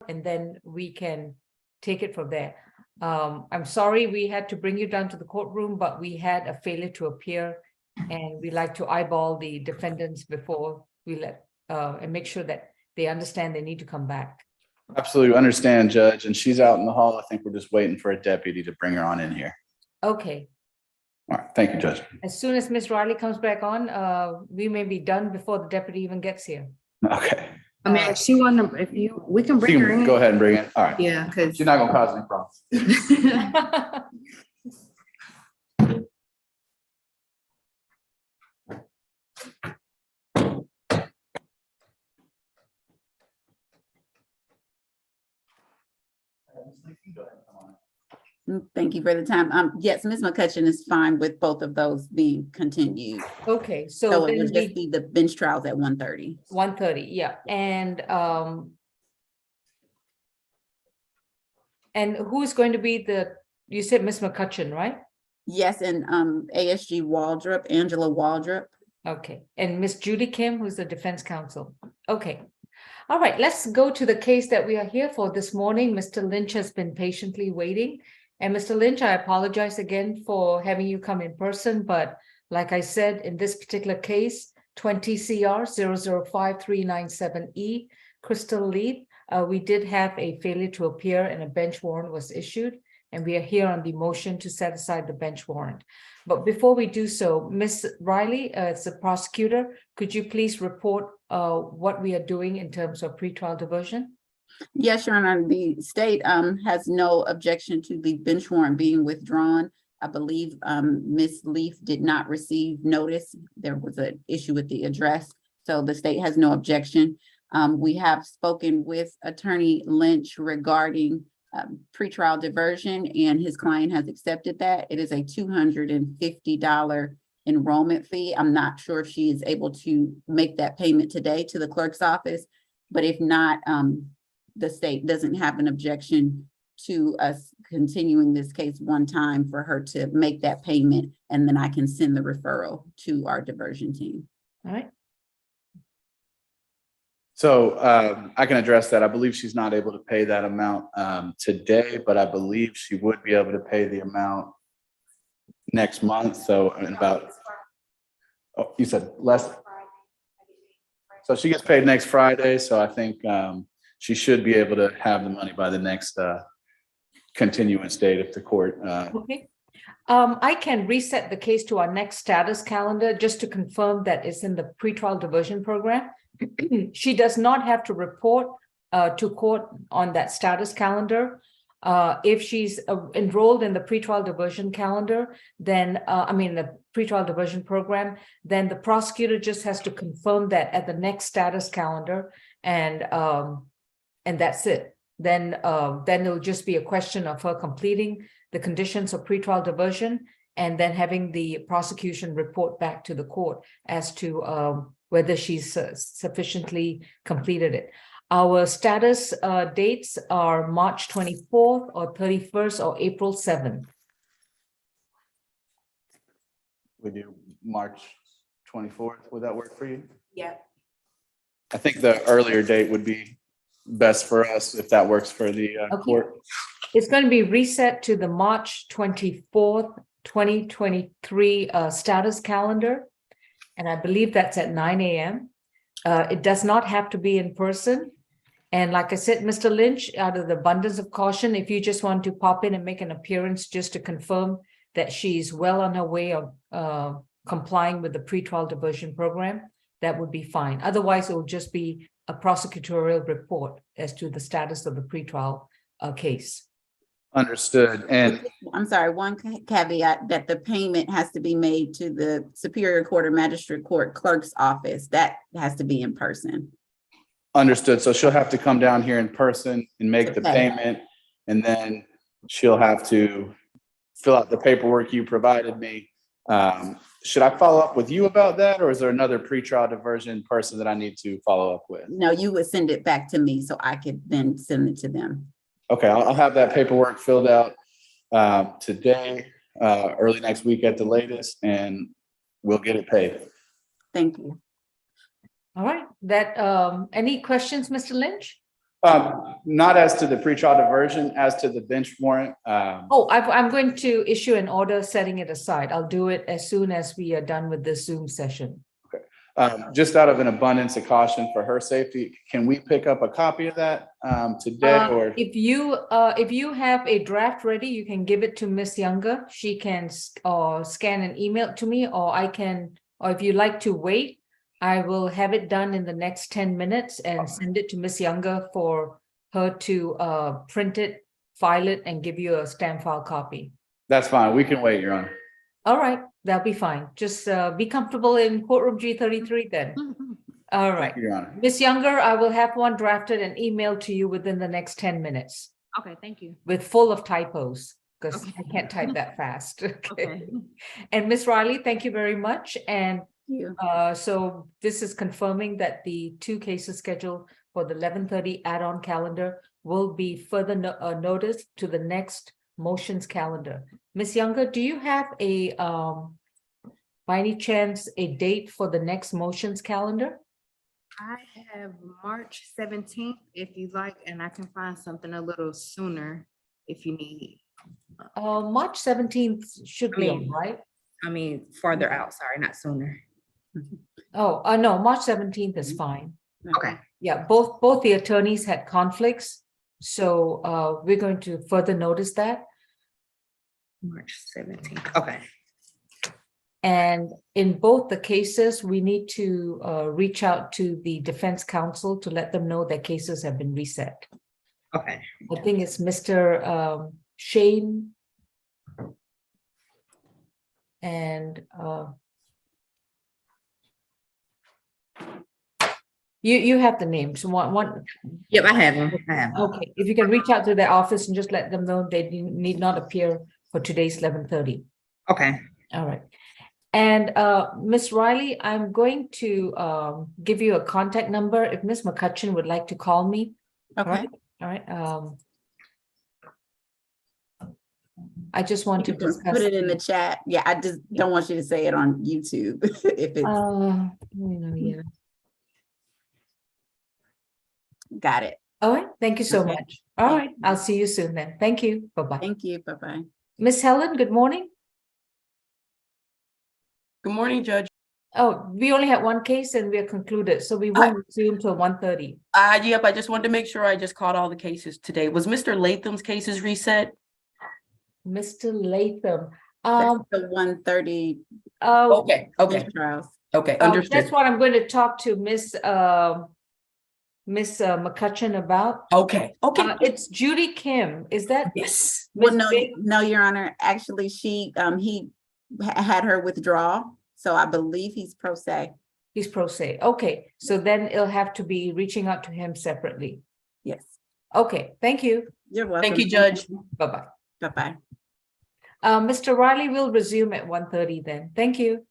and then we can take it from there. I'm sorry we had to bring you down to the courtroom, but we had a failure to appear, and we like to eyeball the defendants before we and make sure that they understand they need to come back. Absolutely understand, Judge. And she's out in the hall. I think we're just waiting for a deputy to bring her on in here. Okay. All right. Thank you, Judge. As soon as Ms. Riley comes back on, we may be done before the deputy even gets here. Okay. I mean, if she wanna, we can bring her in. Go ahead and bring it. All right. Yeah, because She's not going to cause any problems. Thank you for the time. Yes, Ms. McCutcheon is fine with both of those being continued. Okay, So so it then would just be the bench trials at 1:30. 1:30, yeah, and who is going to be you said Ms. McCutcheon, right? Yes, and ASG Waldrop, Angela Waldrop. Okay, and Miss Judy Kim, who's the defense counsel. Okay. All right, let's go to the case that we are here for this morning. Mr. Lynch has been patiently waiting. And Mr. Lynch, I apologize again for having you come in person, but like I said, in this particular case, 20 CR 005-397E, Crystal Leith, we did have a failure to appear and a bench warrant was issued, and we are here on the motion to set aside the bench warrant. But before we do so, Ms. Riley, as the prosecutor, could you please report what we are doing in terms of pretrial diversion? Yes, Your Honor, the state has no objection to the bench warrant being withdrawn. I believe Ms. Leaf did not receive notice. There was an issue with the address, so the state has no objection. We have spoken with Attorney Lynch regarding pretrial diversion, and his client has accepted that. It is a $250 enrollment fee. I'm not sure if she is able to make that payment today to the clerk's office, but if not, the state doesn't have an objection to us continuing this case one time for her to make that payment, and then I can send the referral to our diversion team. All right. So I can address that. I believe she's not able to pay that amount today, but I believe she would be able to pay the amount next month. So in about, oh, you said less. So she gets paid next Friday. So I think she should be able to have the money by the next continuance date if the court. Okay. I can reset the case to our next status calendar just to confirm that it's in the pretrial diversion program. She does not have to report to court on that status calendar. If she's enrolled in the pretrial diversion calendar, then the pretrial diversion program, then the prosecutor just has to confirm that at the next status calendar, and that's it. Then it'll just be a question of her completing the conditions of pretrial diversion and then having the prosecution report back to the court as to whether she's sufficiently completed it. Our status dates are March 24th or 31st or April 7th. We do March 24th. Would that work for you? Yeah. I think the earlier date would be best for us if that works for the court. It's going to be reset to the March 24th, 2023 status calendar. And I believe that's at 9 a.m. It does not have to be in person. And like I said, Mr. Lynch, out of the abundance of caution, if you just want to pop in and make an appearance just to confirm that she's well on her way of complying with the pretrial diversion program, that would be fine. Otherwise, it will just be a prosecutorial report as to the status of the pretrial case. Understood. And I'm sorry, one caveat that the payment has to be made to the Superior Court or Magistrate Court clerk's office. That has to be in person. understood. So she'll have to come down here in person and make the payment, and then she'll have to fill out the paperwork you provided me. Should I follow up with you about that, or is there another pretrial diversion person that I need to follow up with? No, you would send it back to me so I could then send it to them. Okay, I'll have that paperwork filled out today, early next week at the latest, and we'll get it paid. Thank you. All right, that any questions, Mr. Lynch? Not as to the pretrial diversion, as to the bench warrant. Oh, I'm going to issue an order setting it aside. I'll do it as soon as we are done with this Zoom session. Just out of an abundance of caution for her safety, can we pick up a copy of that today or? If you have a draft ready, you can give it to Miss Younger. She can scan and email it to me, or I can, or if you like to wait, I will have it done in the next 10 minutes and send it to Miss Younger for her to print it, file it, and give you a stamp file copy. That's fine. We can wait, Your Honor. All right, that'll be fine. Just be comfortable in courtroom G33 then. All right. Thank you, Your Honor. Miss Younger, I will have one drafted and emailed to you within the next 10 minutes Okay, thank you. with full of typos because Okay. I can't type that fast. Okay. Okay. And Miss Riley, thank you very much. And You. so this is confirming that the 2 cases scheduled for the 11:30 add-on calendar will be further noticed to the next motions calendar. Miss Younger, do you have a by any chance a date for the next motions calendar? I have March 17th if you like, and I can find something a little sooner if you need. March 17th should be all mean- right. I mean, farther out, sorry, not sooner. Oh, no, March 17th is fine. Okay. Yeah, both the attorneys had conflicts, so we're going to further notice that. March 17th, okay. And in both the cases, we need to reach out to the defense counsel to let them know that cases have been reset. Okay. I think it's Mr. Shane. And you have the names. One. Yep, I have them. I have them. Okay, if you can reach out to their office and just let them know they need not appear for today's 11:30. Okay. All right. And Miss Riley, I'm going to give you a contact number if Miss McCutcheon would like to call me. Okay. All right. I just want to You can discuss. put it in the chat. Yeah, I just don't want you to say it on YouTube if it's Yeah. got it. All right. Thank you so Okay. much. All Thank right. you. I'll see you soon then. Thank you. Bye-bye. Thank you. Bye-bye. Miss Helen, good morning. Good morning, Judge. Oh, we only had one case and we are concluded, so we won't resume till 1:30. Yep, I just wanted to make sure I just caught all the cases today. Was Mr. Latham's cases reset? Mr. Latham. That's the 1:30 Okay, bench trials. okay, understood. That's what I'm going to talk to Miss McCutcheon about. Okay, It's Judy Kim. Is that? yes. Well, Miss no, Big? no, Your Honor. Actually, he had her withdraw, so I believe he's pro se. He's pro se. Okay, so then it'll have to be reaching out to him separately. Yes. Okay, thank you. You're welcome. Thank you, Judge. Bye-bye. Bye-bye. Mr. Riley will resume at 1:30 then. Thank you.